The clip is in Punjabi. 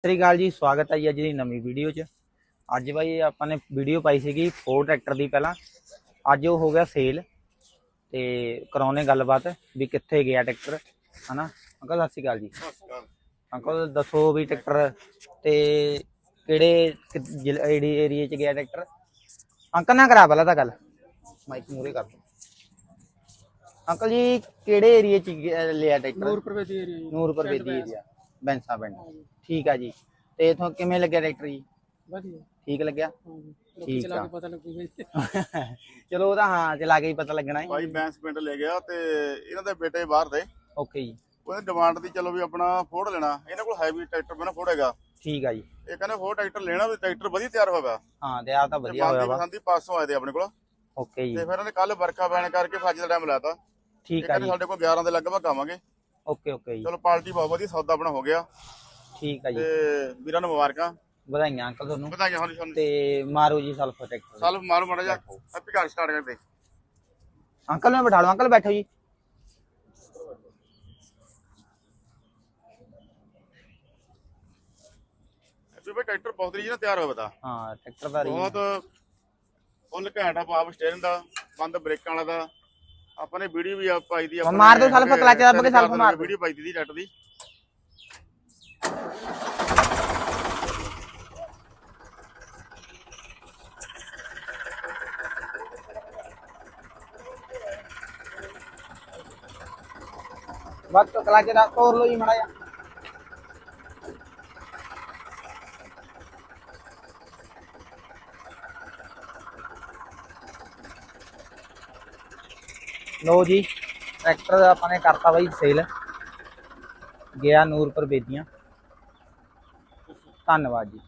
ਸਤਿ ਸ਼੍ਰੀ ਅਕਾਲ ਜੀ, ਸਵਾਗਤ ਹੈ ਜੀ ਅੱਜ ਦੀ ਨਵੀਂ ਵੀਡੀਓ 'ਚ। ਅੱਜ ਬਾਈ ਆਪਾਂ ਨੇ ਵੀਡੀਓ ਪਾਈ ਸੀਗੀ ਫੋਰ ਟਰੈਕਟਰ ਦੀ। ਪਹਿਲਾਂ ਅੱਜ ਉਹ ਹੋ ਗਿਆ ਸੇਲ ਤੇ ਕਰਾਉਣੇ ਗੱਲਬਾਤ ਵੀ ਕਿੱਥੇ ਗਿਆ ਟਰੈਕਟਰ, ਹਨਾ। ਅੰਕਲ ਸਤਿ ਸ਼੍ਰੀ ਅਕਾਲ ਜੀ। ਅੰਕਲ ਦੱਸੋ ਵੀ ਟਰੈਕਟਰ ਤੇ ਕਿਹੜੇ ਏਰੀਏ 'ਚ ਗਿਆ ਟਰੈਕਟਰ। ਅੰਕਲ ਨਾਲ ਕਰਾ ਪਹਿਲਾਂ ਤਾਂ ਗੱਲ, ਮਾਈਕ ਮੂਹਰੇ ਕਰ ਦਿਓ। ਅੰਕਲ ਜੀ ਕਿਹੜੇ ਏਰੀਏ 'ਚ ਲਿਆ ਟਰੈਕਟਰ? ਨੂਰਪੁਰ ਬੇਦੀ ਏਰੀਆ, ਬੈਂਸਾ ਪਿੰਡ। ਠੀਕ ਆ ਜੀ। ਤੇ ਤੁਹਾਨੂੰ ਕਿਵੇਂ ਲੱਗਿਆ ਟਰੈਕਟਰ ਜੀ? ਵਧੀਆ ਠੀਕ ਲੱਗਿਆ? ਠੀਕ ਚਲਾ ਆ। ਕੇ ਪਤਾ ਲੱਗੂਗਾ ਜੀ। ਚਲੋ ਉਹਦਾ ਹਾਂ ਚਲਾ ਕੇ ਹੀ ਪਤਾ ਲੱਗਣਾ ਹੈ। ਭਾਈ ਬੈਂਸ ਪਿੰਡ ਲੈ ਗਿਆ ਤੇ ਇਹਨਾਂ ਦੇ ਬੇਟੇ ਬਾਹਰ ਦੇ, ਓਕੇ ਜੀ। ਉਹਨੇ ਡਿਮਾਂਡ ਦੀ ਚਲੋ ਵੀ ਆਪਣਾ ਫੋਰਡ ਲੈਣਾ। ਇਹਨਾਂ ਕੋਲ ਹੈਵੀ ਟਰੈਕਟਰ ਮੈਨਾਂ ਫੋਰਡ ਹੈਗਾ। ਠੀਕ ਆ ਜੀ। ਇਹ ਕਹਿੰਦੇ ਫੋਰਡ ਟਰੈਕਟਰ ਲੈਣਾ ਵੀ ਟਰੈਕਟਰ ਵਧੀਆ ਤਿਆਰ ਹੋਇਆ। ਹਾਂ ਤੇ ਆ ਤਾਂ ਵਧੀਆ ਹੋਇਆ ਵਾ। ਪਸੰਦ ਦੀ 500 ਆਏ ਦੇ ਆਪਣੇ ਕੋਲ। ਓਕੇ ਜੀ। ਤੇ ਫਿਰ ਇਹਨੇ ਕੱਲ ਵਰਖਾ ਪੈਣ ਕਰਕੇ ਫੱਜ ਦਾ ਟਾਈਮ ਲਾਤਾ। ਠੀਕ ਆ ਕਹਿੰਦੇ ਜੀ। ਸਾਡੇ ਕੋਲ 11 ਦੇ ਲਗਭਗ ਆਵਾਂਗੇ। ਓਕੇ ਓਕੇ ਜੀ। ਚਲੋ ਪਾਰਟੀ ਬਹੁਤ ਵਧੀਆ, ਸੌਦਾ ਆਪਣਾ ਹੋ ਗਿਆ। ਠੀਕ ਆ ਜੀ। ਤੇ ਵੀਰਾਂ ਨੂੰ ਮੁਬਾਰਕਾਂ, ਵਧਾਈਆਂ ਅੰਕਲ ਤੁਹਾਨੂੰ। ਵਧਾਈਆਂ ਹੋਣੀ ਤੁਹਾਨੂੰ। ਤੇ ਮਾਰੋ ਜੀ ਸਲਫ ਟਰੈਕਟਰ। ਸਾਲ ਮਾਰੋ ਮਾੜਾ ਜਾ ਹੈਪੀ ਕਾਰ ਸਟਾਰਟ ਕਰਦੇ। ਅੰਕਲ ਨੂੰ ਬਿਠਾ ਲਓ, ਅੰਕਲ ਬੈਠੋ ਜੀ। ਵੀ ਭਾਈ ਟਰੈਕਟਰ ਬਹੁਤ ਰੀਜ ਨਾਲ ਤਿਆਰ ਹੋਇਆ ਪਤਾ। ਹਾਂ ਟਰੈਕਟਰ ਦਾ ਬਹੁਤ ਫੁੱਲ ਘੈਂਟ ਆ। ਪਾਵਰ ਸਟੀਅਰਿੰਗ ਦਾ, ਬੰਦ ਬ੍ਰੇਕਾਂ ਵਾਲਾ ਦਾ। ਆਪਾਂ ਨੇ ਵੀਡੀਓ ਵੀ ਪਾਈ ਦੀ। ਮਾਰ ਦਿਓ ਸਲਫ, ਕਲਚ ਦੱਬ ਕੇ ਸਲਫ ਮਾਰ ਦਿਓ। ਵੀਡੀਓ ਪਾਈ ਦੀ ਟਰੈਕਟਰ ਦੀ। ਬਸ ਕਲਚ ਦਾ ਤੋੜ ਲਓ ਜੀ ਮਾੜਾ ਜਿਹਾ। ਲੋ ਜੀ ਟਰੈਕਟਰ ਆਪਾਂ ਨੇ ਕਰਤਾ ਬਾਈ ਸੇਲ, ਗਿਆ ਨੂਰਪੁਰ ਬੇਦੀਆਂ। ਧੰਨਵਾਦ ਜੀ।